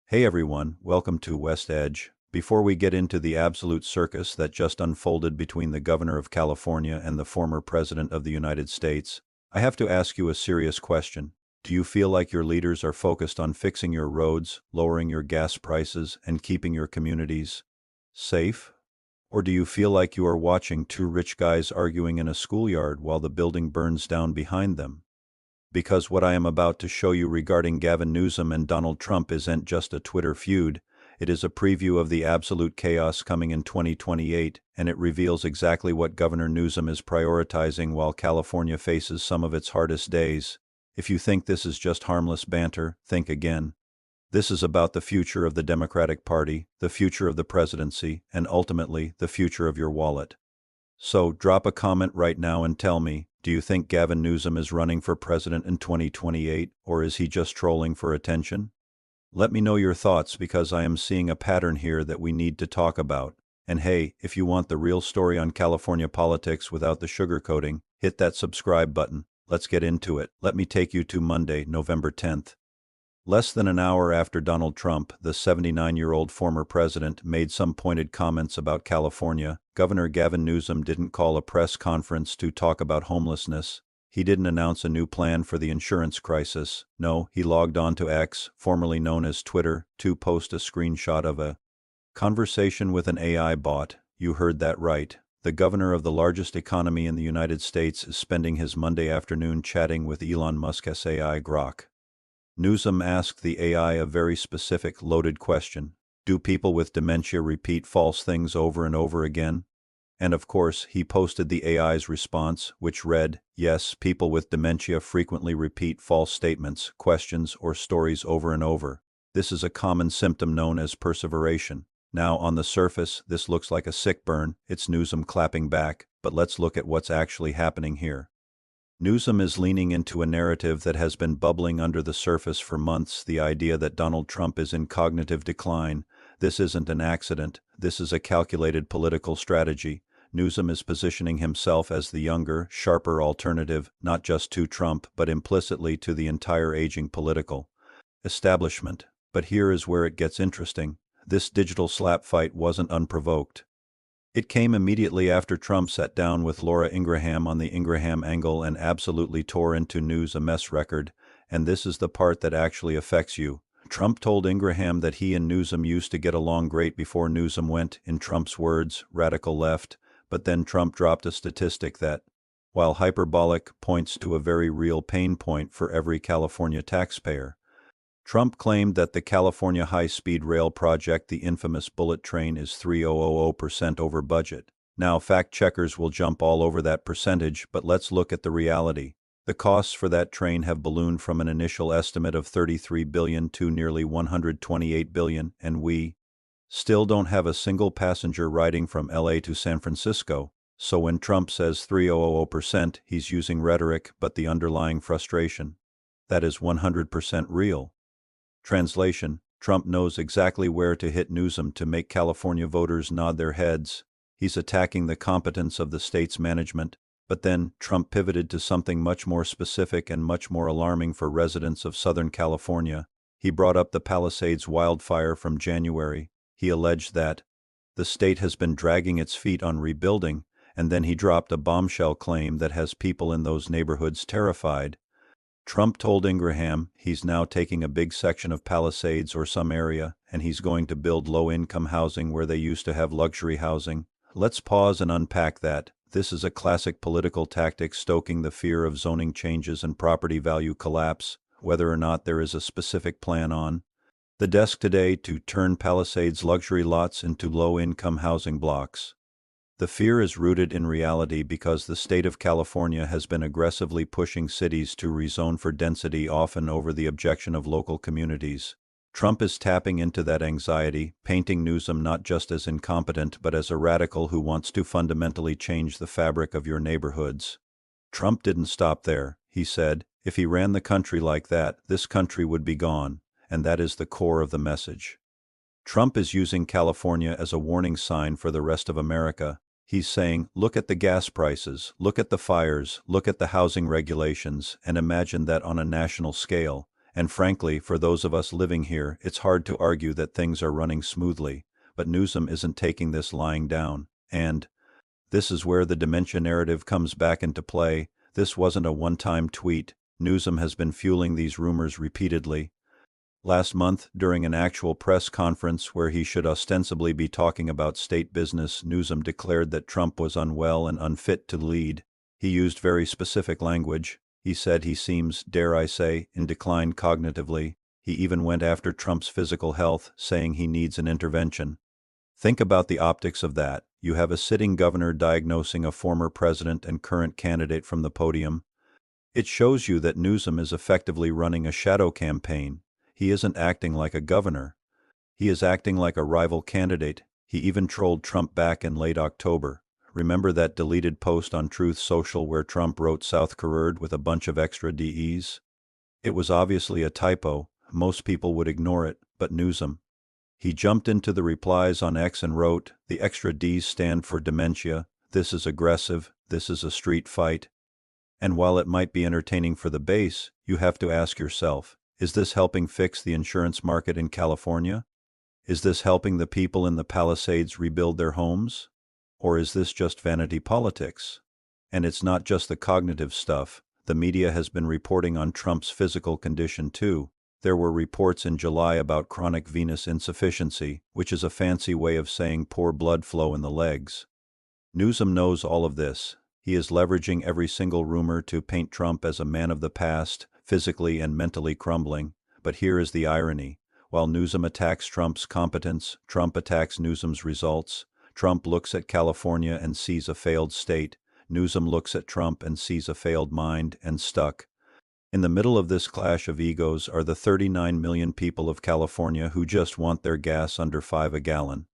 Hey everyone, welcome to WestEdge. Before we get into the absolute circus that just unfolded between the governor of California and the former president of the United States, I have to ask you a serious question. Do you feel like your leaders are focused on fixing your roads, lowering your gas prices, and keeping your communities safe? Or do you feel like you are watching two rich guys arguing in a schoolyard while the building burns down behind them? Because what I am about to show you regarding Gavin Newsom and Donald Trump isn't just a Twitter feud, it is a preview of the absolute chaos coming in 2028, and it reveals exactly what Governor Newsom is prioritizing while California faces some of its hardest days. If you think this is just harmless banter, think again. This is about the future of the Democratic Party, the future of the presidency, and ultimately, the future of your wallet. So, drop a comment right now and tell me, do you think Gavin Newsom is running for president in 2028, or is he just trolling for attention? Let me know your thoughts because I am seeing a pattern here that we need to talk about. And hey, if you want the real story on California politics without the sugarcoating, hit that subscribe button. Let's get into it. Let me take you to Monday, November 10th. Less than an hour after Donald Trump, the 79-year-old former president, made some pointed comments about California, Governor Gavin Newsom didn't call a press conference to talk about homelessness. He didn't announce a new plan for the insurance crisis. No, he logged on to X, formerly known as Twitter, to post a screenshot of a conversation with an AI bot. You heard that right. The governor of the largest economy in the United States is spending his Monday afternoon chatting with Elon Musk's AI Grok. Newsom asked the AI a very specific, loaded question. Do people with dementia repeat false things over and over again? And of course, he posted the AI's response, which read, yes, people with dementia frequently repeat false statements, questions, or stories over and over. This is a common symptom known as perseveration. Now, on the surface, this looks like a sick burn. It's Newsom clapping back, but let's look at what's actually happening here. Newsom is leaning into a narrative that has been bubbling under the surface for months, the idea that Donald Trump is in cognitive decline. This isn't an accident. This is a calculated political strategy. Newsom is positioning himself as the younger, sharper alternative, not just to Trump, but implicitly to the entire aging political establishment. But here is where it gets interesting. This digital slap fight wasn't unprovoked. It came immediately after Trump sat down with Laura Ingraham on the Ingraham Angle and absolutely tore into News a Mess record, and this is the part that actually affects you. Trump told Ingraham that he and Newsom used to get along great before Newsom went, in Trump's words, radical left, but then Trump dropped a statistic that, while hyperbolic, points to a very real pain point for every California taxpayer. Trump claimed that the California high-speed rail project, the infamous bullet train, is 3,000% over budget. Now, fact-checkers will jump all over that percentage, but let's look at the reality. The costs for that train have ballooned from an initial estimate of $33 billion to nearly $128 billion, and we still don't have a single passenger riding from LA to San Francisco. So when Trump says 3,000%, he's using rhetoric, but the underlying frustration, that is 100% real. Translation: Trump knows exactly where to hit Newsom to make California voters nod their heads. He's attacking the competence of the state's management, but then Trump pivoted to something much more specific and much more alarming for residents of Southern California. He brought up the Palisades wildfire from January. He alleged that the state has been dragging its feet on rebuilding, and then he dropped a bombshell claim that has people in those neighborhoods terrified. Trump told Ingraham he's now taking a big section of Palisades or some area, and he's going to build low-income housing where they used to have luxury housing. Let's pause and unpack that. This is a classic political tactic stoking the fear of zoning changes and property value collapse, whether or not there is a specific plan on the desk today to turn Palisades luxury lots into low-income housing blocks. The fear is rooted in reality because the state of California has been aggressively pushing cities to rezone for density, often over the objection of local communities. Trump is tapping into that anxiety, painting Newsom not just as incompetent but as a radical who wants to fundamentally change the fabric of your neighborhoods. Trump didn't stop there. He said, if he ran the country like that, this country would be gone, and that is the core of the message. Trump is using California as a warning sign for the rest of America. He's saying, look at the gas prices, look at the fires, look at the housing regulations, and imagine that on a national scale. And frankly, for those of us living here, it's hard to argue that things are running smoothly, but Newsom isn't taking this lying down. And this is where the dementia narrative comes back into play. This wasn't a one-time tweet. Newsom has been fueling these rumors repeatedly. Last month, during an actual press conference where he should ostensibly be talking about state business, Newsom declared that Trump was unwell and unfit to lead. He used very specific language. He said he seems, dare I say, in decline cognitively. He even went after Trump's physical health, saying he needs an intervention. Think about the optics of that. You have a sitting governor diagnosing a former president and current candidate from the podium. It shows you that Newsom is effectively running a shadow campaign. He isn't acting like a governor. He is acting like a rival candidate. He even trolled Trump back in late October. Remember that deleted post on Truth Social where Trump wrote South Korea with a bunch of extra DEs? It was obviously a typo. Most people would ignore it, but Newsom. He jumped into the replies on X and wrote, "The extra Ds stand for dementia. This is aggressive. This is a street fight." And while it might be entertaining for the base, you have to ask yourself, is this helping fix the insurance market in California? Is this helping the people in the Palisades rebuild their homes? Or is this just vanity politics? And it's not just the cognitive stuff. The media has been reporting on Trump's physical condition too. There were reports in July about chronic venous insufficiency, which is a fancy way of saying poor blood flow in the legs. Newsom knows all of this. He is leveraging every single rumor to paint Trump as a man of the past, physically and mentally crumbling. But here is the irony. While Newsom attacks Trump's competence, Trump attacks Newsom's results. Trump looks at California and sees a failed state. Newsom looks at Trump and sees a failed mind, and stuck. In the middle of this clash of egos are the 39 million people of California who just want their gas under $5 a gallon.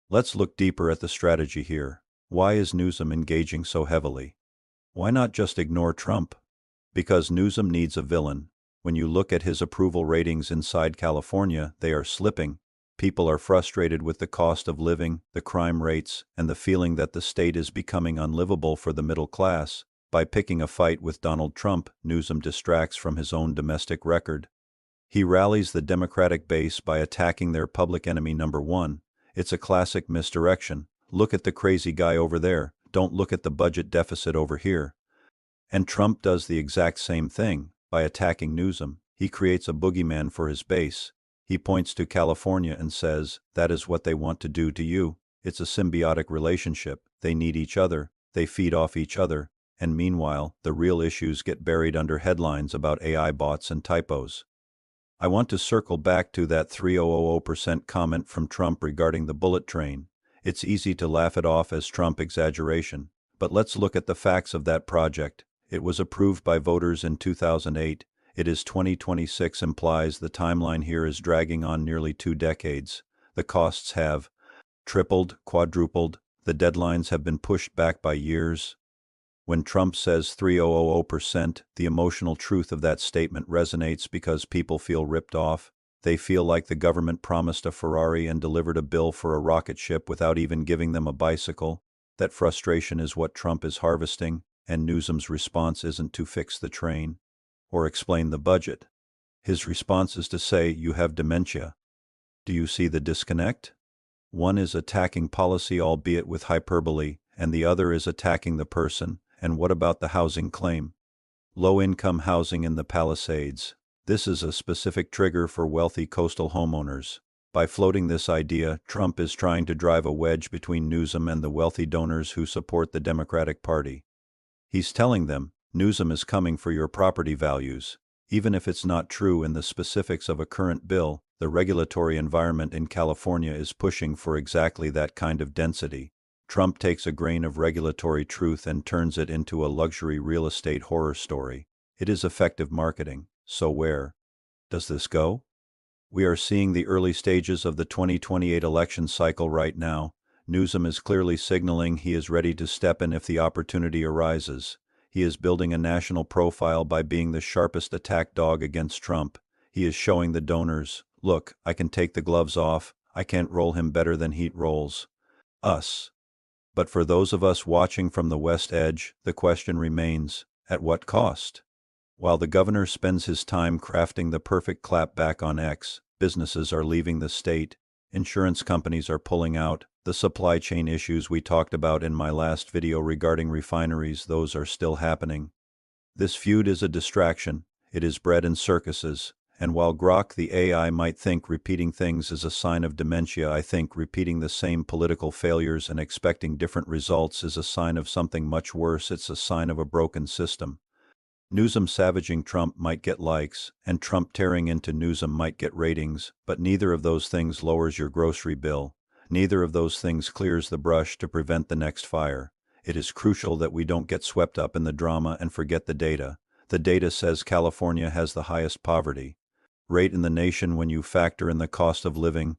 Let's look deeper at the strategy here. Why is Newsom engaging so heavily? Why not just ignore Trump? Because Newsom needs a villain. When you look at his approval ratings inside California, they are slipping. People are frustrated with the cost of living, the crime rates, and the feeling that the state is becoming unlivable for the middle class. By picking a fight with Donald Trump, Newsom distracts from his own domestic record. He rallies the Democratic base by attacking their public enemy number one. It's a classic misdirection. Look at the crazy guy over there. Don't look at the budget deficit over here. And Trump does the exact same thing. By attacking Newsom, he creates a boogeyman for his base. He points to California and says, that is what they want to do to you. It's a symbiotic relationship. They need each other. They feed off each other. And meanwhile, the real issues get buried under headlines about AI bots and typos. I want to circle back to that 3000% comment from Trump regarding the bullet train. It's easy to laugh it off as Trump exaggeration. But let's look at the facts of that project. It was approved by voters in 2008. It is 2026 implies the timeline here is dragging on nearly 2 decades. The costs have tripled, quadrupled. The deadlines have been pushed back by years. When Trump says 3000%, the emotional truth of that statement resonates because people feel ripped off. They feel like the government promised a Ferrari and delivered a bill for a rocket ship without even giving them a bicycle. That frustration is what Trump is harvesting, and Newsom's response isn't to fix the train or explain the budget. His response is to say, you have dementia. Do you see the disconnect? One is attacking policy, albeit with hyperbole, and the other is attacking the person. And what about the housing claim? Low-income housing in the Palisades. This is a specific trigger for wealthy coastal homeowners. By floating this idea, Trump is trying to drive a wedge between Newsom and the wealthy donors who support the Democratic Party. He's telling them, Newsom is coming for your property values. Even if it's not true in the specifics of a current bill, the regulatory environment in California is pushing for exactly that kind of density. Trump takes a grain of regulatory truth and turns it into a luxury real estate horror story. It is effective marketing. So where does this go? We are seeing the early stages of the 2028 election cycle right now. Newsom is clearly signaling he is ready to step in if the opportunity arises. He is building a national profile by being the sharpest attack dog against Trump. He is showing the donors, look, I can take the gloves off. I can't roll him better than Heat rolls us. But for those of us watching from the West Edge, the question remains, at what cost? While the governor spends his time crafting the perfect clapback on X, businesses are leaving the state, insurance companies are pulling out, the supply chain issues we talked about in my last video regarding refineries, those are still happening. This feud is a distraction, it is bred in circuses, and while Grok the AI might think repeating things is a sign of dementia, I think repeating the same political failures and expecting different results is a sign of something much worse. It's a sign of a broken system. Newsom savaging Trump might get likes, and Trump tearing into Newsom might get ratings, but neither of those things lowers your grocery bill. Neither of those things clears the brush to prevent the next fire. It is crucial that we don't get swept up in the drama and forget the data. The data says California has the highest poverty rate in the nation when you factor in the cost of living.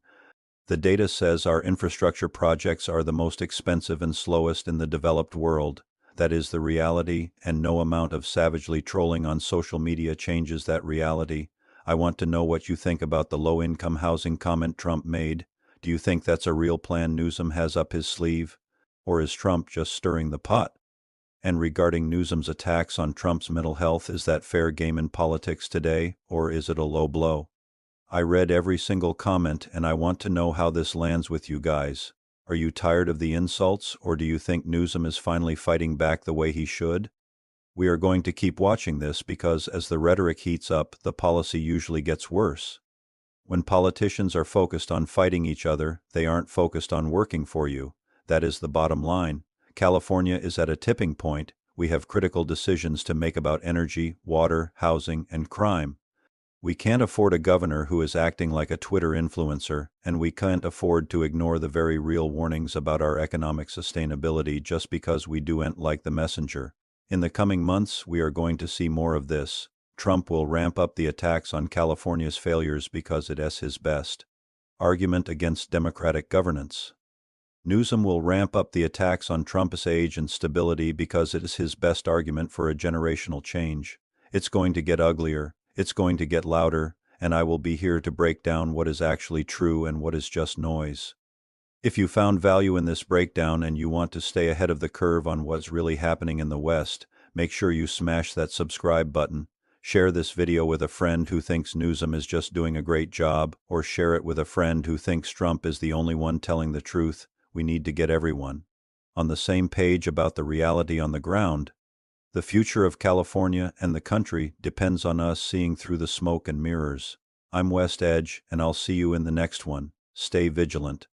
The data says our infrastructure projects are the most expensive and slowest in the developed world. That is the reality, and no amount of savagely trolling on social media changes that reality. I want to know what you think about the low-income housing comment Trump made. Do you think that's a real plan Newsom has up his sleeve? Or is Trump just stirring the pot? And regarding Newsom's attacks on Trump's mental health, is that fair game in politics today, or is it a low blow? I read every single comment, and I want to know how this lands with you guys. Are you tired of the insults, or do you think Newsom is finally fighting back the way he should? We are going to keep watching this because as the rhetoric heats up, the policy usually gets worse. When politicians are focused on fighting each other, they aren't focused on working for you. That is the bottom line. California is at a tipping point. We have critical decisions to make about energy, water, housing, and crime. We can't afford a governor who is acting like a Twitter influencer, and we can't afford to ignore the very real warnings about our economic sustainability just because we don't like the messenger. In the coming months, we are going to see more of this. Trump will ramp up the attacks on California's failures because it is his best argument against democratic governance. Newsom will ramp up the attacks on Trump's age and stability because it is his best argument for a generational change. It's going to get uglier, it's going to get louder, and I will be here to break down what is actually true and what is just noise. If you found value in this breakdown and you want to stay ahead of the curve on what's really happening in the West, make sure you smash that subscribe button. Share this video with a friend who thinks Newsom is just doing a great job, or share it with a friend who thinks Trump is the only one telling the truth. We need to get everyone on the same page about the reality on the ground. The future of California and the country depends on us seeing through the smoke and mirrors. I'm WestEdge, and I'll see you in the next one. Stay vigilant.